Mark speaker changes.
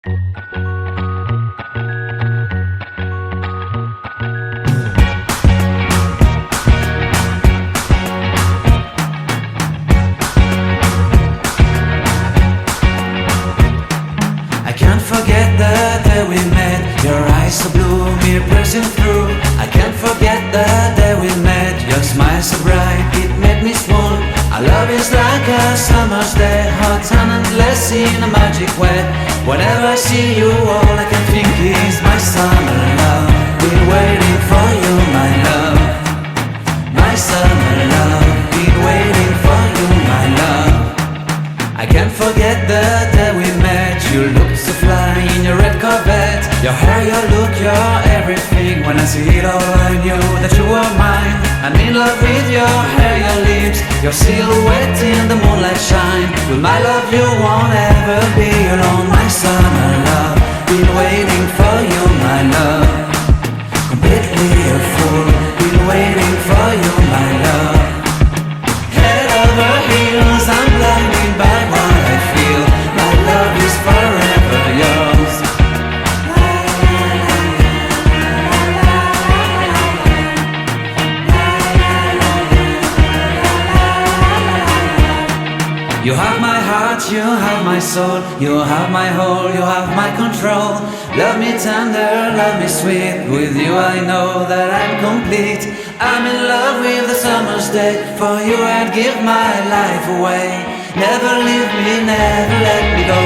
Speaker 1: I can't forget the day we met. Your eyes so blue, me piercing through. I can't forget the day we met. Your smile so bright, it made me swoon. Our love is like a summer's day, hot and endless in a magic way. Whenever I see you, all I can think is my summer love. Been waiting for you, my love. My summer love. Been waiting for you, my love. I can't forget the day we met. You looked so fly in your red Corvette. Your hair, your look, your everything. When I see it all, I knew that you were mine. I'm in love with your hair, your lips, your silhouette in the moonlight shine. With my love you won't ever be alone. My summer love, been waiting for you, my love. Completely a fool, been waiting for you, my love. Head over heels, I'm blinded by what I feel. My love is forever yours. You have my heart, you have my soul. You have my whole, you have my control. Love me tender, love me sweet. With you I know that I'm complete. I'm in love with the summer's day. For you I'd give my life away. Never leave me, never let me go.